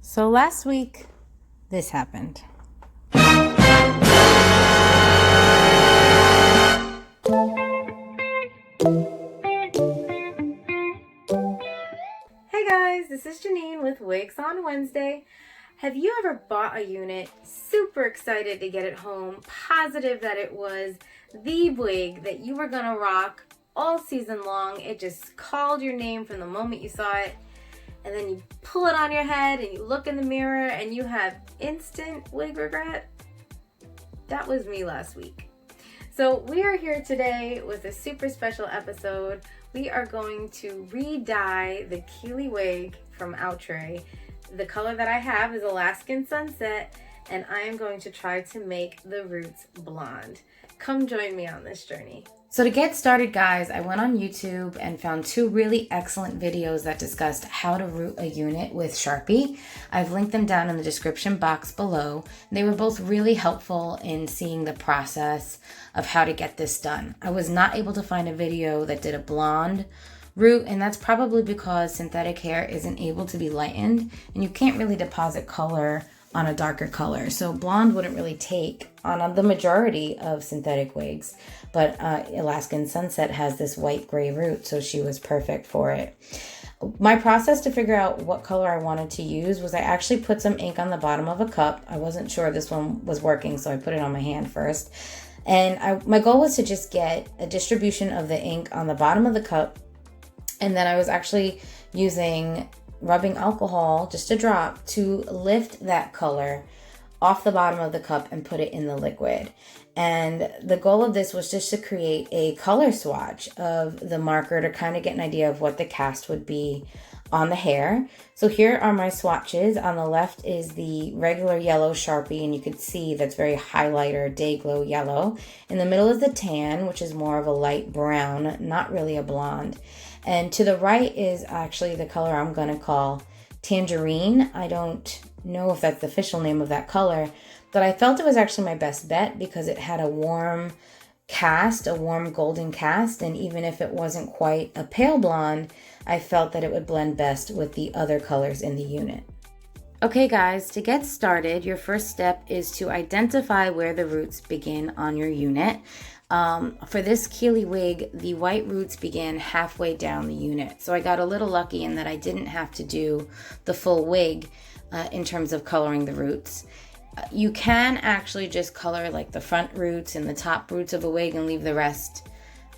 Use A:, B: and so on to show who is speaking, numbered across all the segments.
A: So last week, this happened. Hey guys, this is Janine with Wigs on Wednesday. Have you ever bought a unit, super excited to get it home, positive that it was the wig that you were gonna rock all season long? It just called your name from the moment you saw it, and then you pull it on your head and you look in the mirror and you have instant wig regret? That was me last week. So we are here today with a super special episode. We are going to re-dye the Kiely wig from Outre. The color that I have is Alaskan Sunset, and I am going to try to make the roots blonde. Come join me on this journey. So to get started, guys, I went on YouTube and found two really excellent videos that discussed how to root a unit with Sharpie. I've linked them down in the description box below. They were both really helpful in seeing the process of how to get this done. I was not able to find a video that did a blonde root, and that's probably because synthetic hair isn't able to be lightened, and you can't really deposit color on a darker color. So blonde wouldn't really take on the majority of synthetic wigs, but Alaskan Sunset has this white gray root, so she was perfect for it. My process to figure out what color I wanted to use was I actually put some ink on the bottom of a cup. I wasn't sure this one was working, so I put it on my hand first. And my goal was to just get a distribution of the ink on the bottom of the cup, and then I was actually using rubbing alcohol, just a drop, to lift that color off the bottom of the cup and put it in the liquid. And the goal of this was just to create a color swatch of the marker to kind of get an idea of what the cast would be on the hair. So here are my swatches. On the left is the regular yellow Sharpie, and you can see that's very highlighter, day glow yellow. In the middle is the tan, which is more of a light brown, not really a blonde. And to the right is actually the color I'm going to call tangerine. I don't know if that's the official name of that color, but I felt it was actually my best bet because it had a warm cast, a warm golden cast, and even if it wasn't quite a pale blonde, I felt that it would blend best with the other colors in the unit. Okay guys, to get started, your first step is to identify where the roots begin on your unit. For this Kiely wig, the white roots began halfway down the unit. So I got a little lucky in that I didn't have to do the full wig in terms of coloring the roots. You can actually just color like the front roots and the top roots of a wig and leave the rest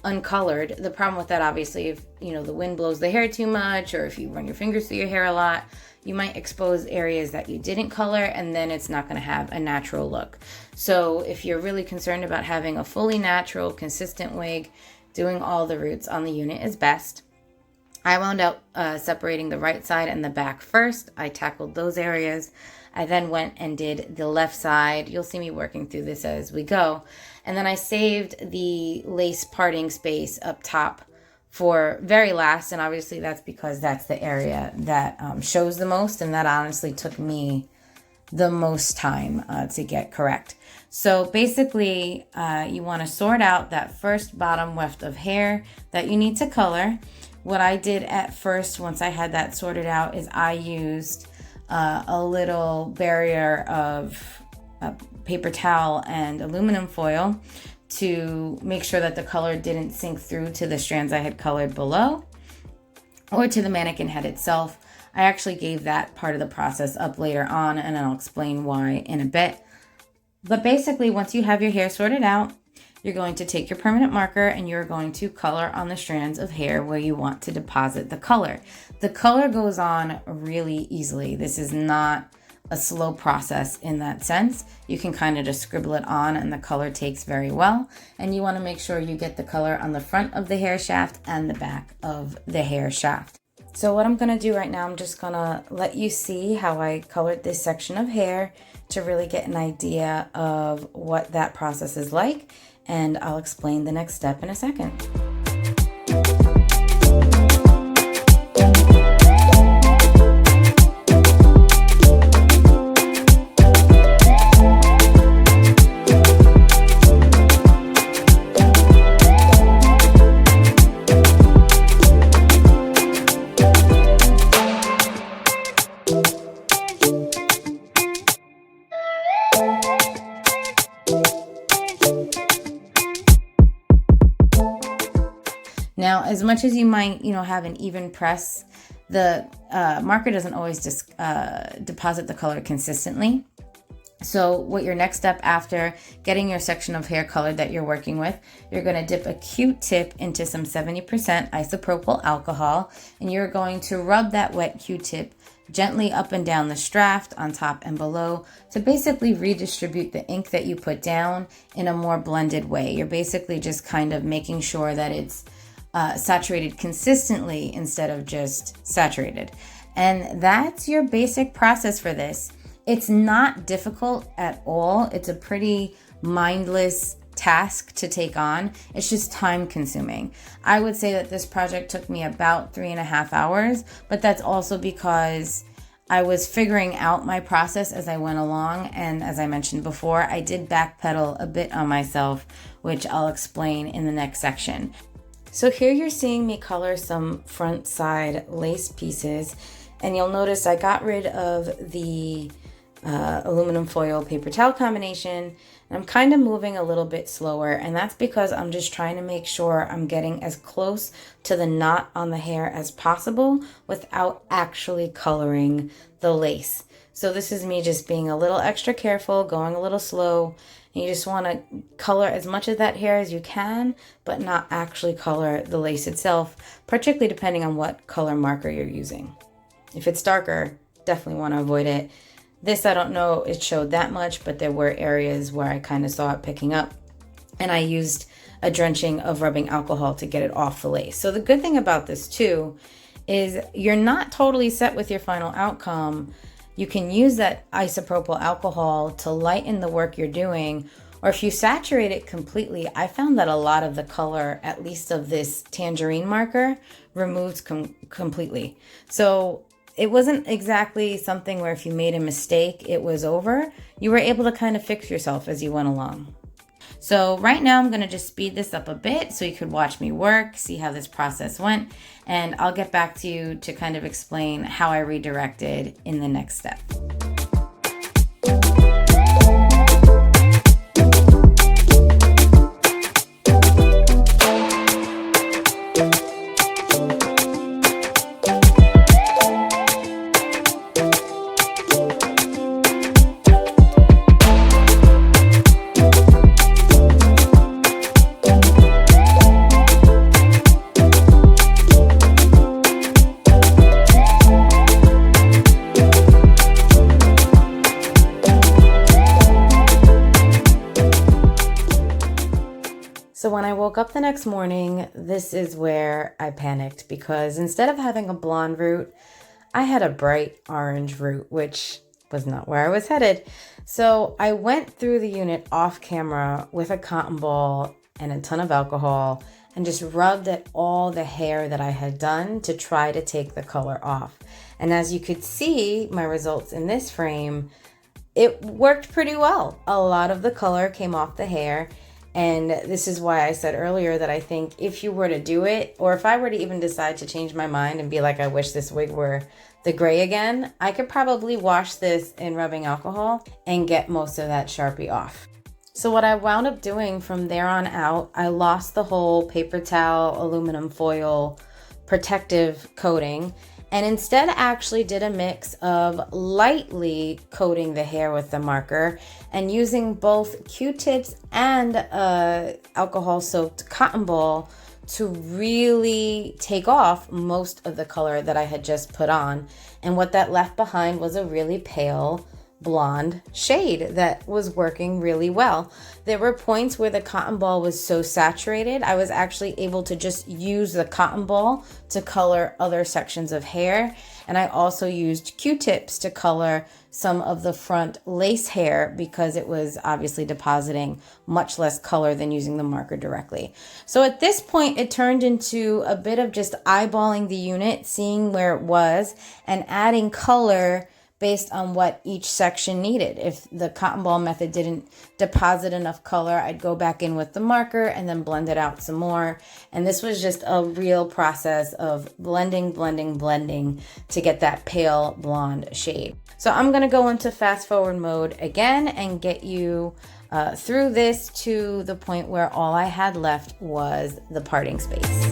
A: uncolored. The problem with that, obviously, if the wind blows the hair too much, or if you run your fingers through your hair a lot, you might expose areas that you didn't color, and then it's not going to have a natural look. So if you're really concerned about having a fully natural, consistent wig, doing all the roots on the unit is best. I wound up separating the right side and the back first. I tackled those areas. I then went and did the left side. You'll see me working through this as we go. And then I saved the lace parting space up top for very last, and obviously that's because that's the area that shows the most, and that honestly took me the most time to get correct. So basically, you want to sort out that first bottom weft of hair that you need to color. What I did at first, once I had that sorted out, is I used a little barrier of paper towel and aluminum foil to make sure that the color didn't sink through to the strands I had colored below or to the mannequin head itself. I actually gave that part of the process up later on, and I'll explain why in a bit. But basically, once you have your hair sorted out, you're going to take your permanent marker and you're going to color on the strands of hair where you want to deposit the color. The color goes on really easily. This is not a slow process in that sense. You can kind of just scribble it on and the color takes very well. And you want to make sure you get the color on the front of the hair shaft and the back of the hair shaft. So what I'm going to do right now, I'm just going to let you see how I colored this section of hair to really get an idea of what that process is like. And I'll explain the next step in a second. Now, as much as you might, have an even press, the marker doesn't always deposit the color consistently. So what your next step after getting your section of hair colored that you're working with, you're going to dip a Q-tip into some 70% isopropyl alcohol, and you're going to rub that wet Q-tip gently up and down the shaft on top and below to basically redistribute the ink that you put down in a more blended way. You're basically just kind of making sure that it's saturated consistently instead of just saturated. And that's your basic process for this. It's not difficult at all. It's a pretty mindless task to take on. It's just time consuming. I would say that this project took me about 3.5 hours, but that's also because I was figuring out my process as I went along. And as I mentioned before, I did backpedal a bit on myself, which I'll explain in the next section. So here you're seeing me color some front side lace pieces, and you'll notice I got rid of the aluminum foil paper towel combination, and I'm kind of moving a little bit slower, and that's because I'm just trying to make sure I'm getting as close to the knot on the hair as possible without actually coloring the lace. So this is me just being a little extra careful, going a little slow, and you just want to color as much of that hair as you can, but not actually color the lace itself, particularly depending on what color marker you're using. If it's darker, definitely want to avoid it. This, I don't know, it showed that much, but there were areas where I kind of saw it picking up, and I used a drenching of rubbing alcohol to get it off the lace. So the good thing about this too is you're not totally set with your final outcome. You can use that isopropyl alcohol to lighten the work you're doing, or if you saturate it completely, I found that a lot of the color, at least of this tangerine marker, removes completely. So it wasn't exactly something where if you made a mistake, it was over. You were able to kind of fix yourself as you went along. So right now I'm going to just speed this up a bit so you could watch me work, see how this process went, and I'll get back to you to kind of explain how I redirected in the next step. So when I woke up the next morning, this is where I panicked, because instead of having a blonde root, I had a bright orange root, which was not where I was headed. So I went through the unit off camera with a cotton ball and a ton of alcohol and just rubbed at all the hair that I had done to try to take the color off. And as you could see, my results in this frame, it worked pretty well. A lot of the color came off the hair. And this is why I said earlier that I think if you were to do it, or if I were to even decide to change my mind and be like, I wish this wig were the gray again, I could probably wash this in rubbing alcohol and get most of that Sharpie off. So what I wound up doing from there on out, I lost the whole paper towel, aluminum foil protective coating, and instead actually did a mix of lightly coating the hair with the marker and using both Q-tips and alcohol soaked cotton ball to really take off most of the color that I had just put on. And what that left behind was a really pale blonde shade that was working really well. There were points where the cotton ball was so saturated, I was actually able to just use the cotton ball to color other sections of hair. And I also used Q-tips to color some of the front lace hair because it was obviously depositing much less color than using the marker directly. So at this point, it turned into a bit of just eyeballing the unit, seeing where it was, and adding color based on what each section needed. If the cotton ball method didn't deposit enough color, I'd go back in with the marker and then blend it out some more. And this was just a real process of blending to get that pale blonde shade. So I'm gonna go into fast forward mode again and get you through this to the point where all I had left was the parting space.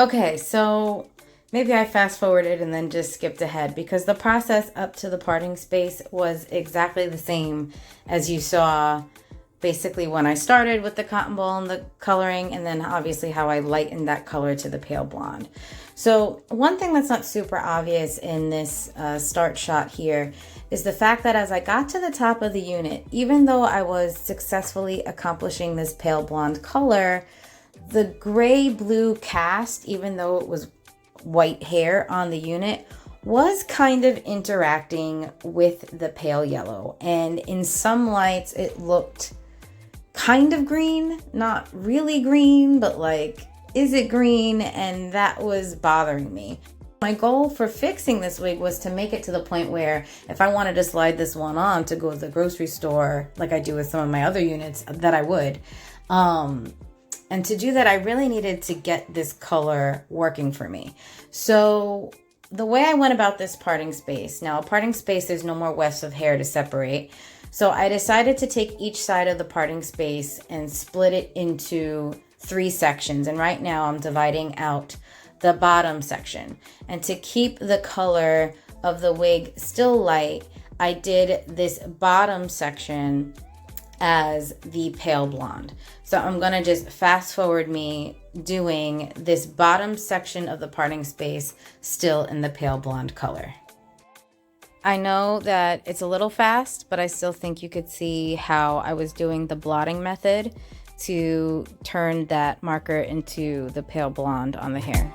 B: Okay, so maybe I fast forwarded and then just skipped ahead because the process up to the parting space was exactly the same as you saw basically when I started with the cotton ball and the coloring, and then obviously how I lightened that color to the pale blonde. So one thing that's not super obvious in this start shot here is the fact that as I got to the top of the unit, even though I was successfully accomplishing this pale blonde color, the gray blue cast, even though it was white hair on the unit, was kind of interacting with the pale yellow. And in some lights, it looked kind of green, not really green, but like, is it green? And that was bothering me. My goal for fixing this wig was to make it to the point where if I wanted to slide this one on to go to the grocery store, like I do with some of my other units, that I would. And to do that, I really needed to get this color working for me. So the way I went about this parting space, now a parting space, there's no more wefts of hair to separate. So I decided to take each side of the parting space and split it into 3 sections. And right now I'm dividing out the bottom section. And to keep the color of the wig still light, I did this bottom section as the pale blonde. So I'm gonna just fast forward me doing this bottom section of the parting space still in the pale blonde color. I know that it's a little fast, but I still think you could see how I was doing the blotting method to turn that marker into the pale blonde on the hair.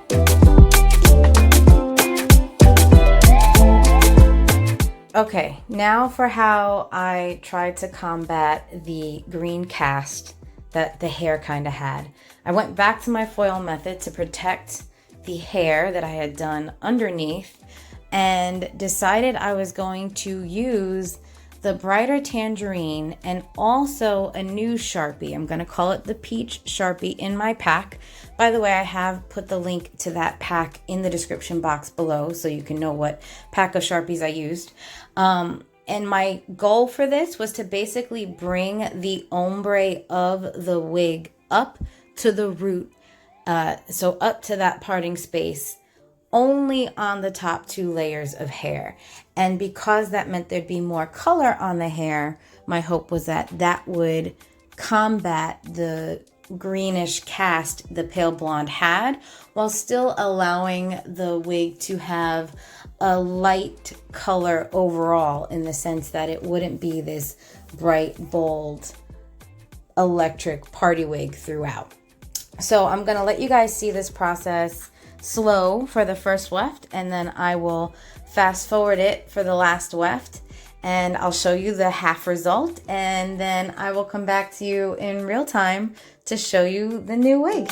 B: Okay, now for how I tried to combat the green cast that the hair kind of had. I went back to my foil method to protect the hair that I had done underneath and decided I was going to use the brighter tangerine and also a new Sharpie. I'm going to call it the peach Sharpie in my pack. By the way, I have put the link to that pack in the description box below so you can know what pack of Sharpies I used. And my goal for this was to basically bring the ombre of the wig up to the root, so up to that parting space, only on the top 2 layers of hair. And because that meant there'd be more color on the hair, my hope was that that would combat the greenish cast the pale blonde had, while still allowing the wig to have a light color overall, in the sense that it wouldn't be this bright, bold, electric party wig throughout. So I'm gonna let you guys see this process slow for the first weft, and then I will fast forward it for the last weft, and I'll show you the half result, and then I will come back to you in real time to show you the new wig.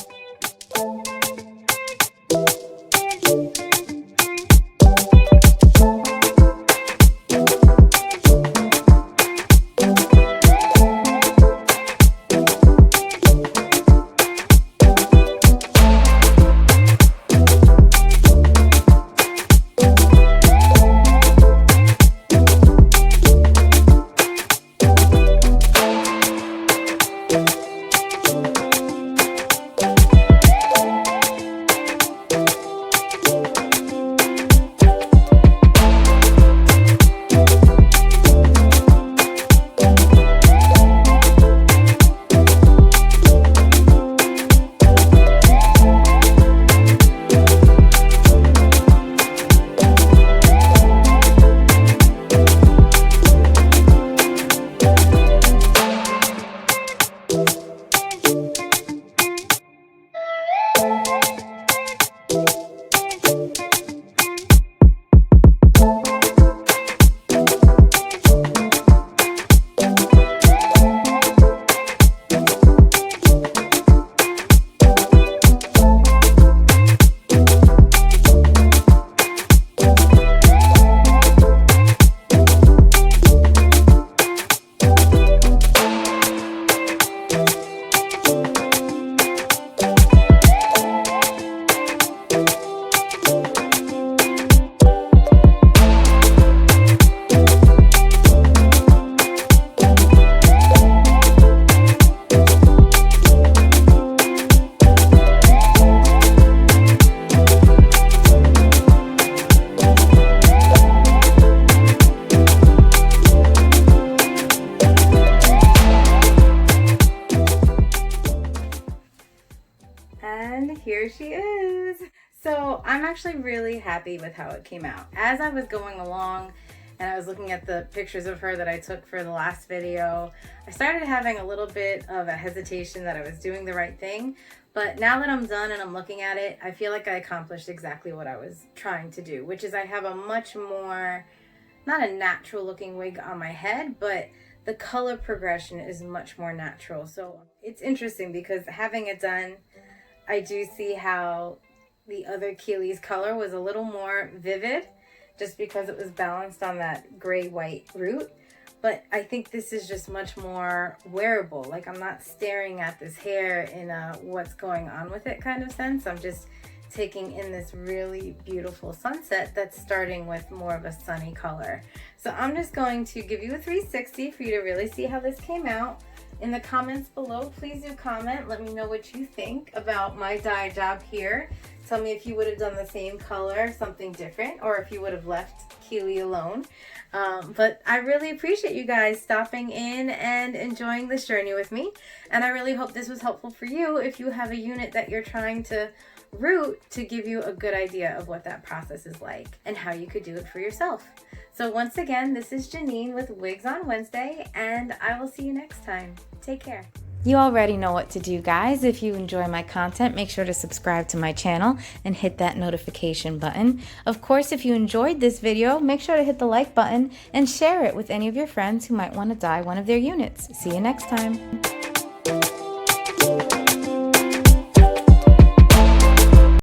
A: here she is. So I'm actually really happy with how it came out. As I was going along and I was looking at the pictures of her that I took for the last video, I started having a little bit of a hesitation that I was doing the right thing. But now that I'm done and I'm looking at it, I feel like I accomplished exactly what I was trying to do, which is I have a much more, not a natural looking wig on my head, but the color progression is much more natural. So it's interesting because having it done, I do see how the other Kiely's color was a little more vivid just because it was balanced on that gray-white root. But I think this is just much more wearable. Like, I'm not staring at this hair in a what's going on with it kind of sense. I'm just taking in this really beautiful sunset that's starting with more of a sunny color. So I'm just going to give you a 360 for you to really see how this came out. In the comments below, please do comment. Let me know what you think about my dye job here. Tell me if you would have done the same color, something different, or if you would have left Kiely alone. But I really appreciate you guys stopping in and enjoying this journey with me. And I really hope this was helpful for you if you have a unit that you're trying to root, to give you a good idea of what that process is like and how you could do it for yourself. So once again, this is Janine with Wigs on Wednesday, and I will see you next time. Take care.
B: You already know what to do, guys. If you enjoy my content, make sure to subscribe to my channel and hit that notification button. Of course, if you enjoyed this video, make sure to hit the like button and share it with any of your friends who might want to dye one of their units. See you next time.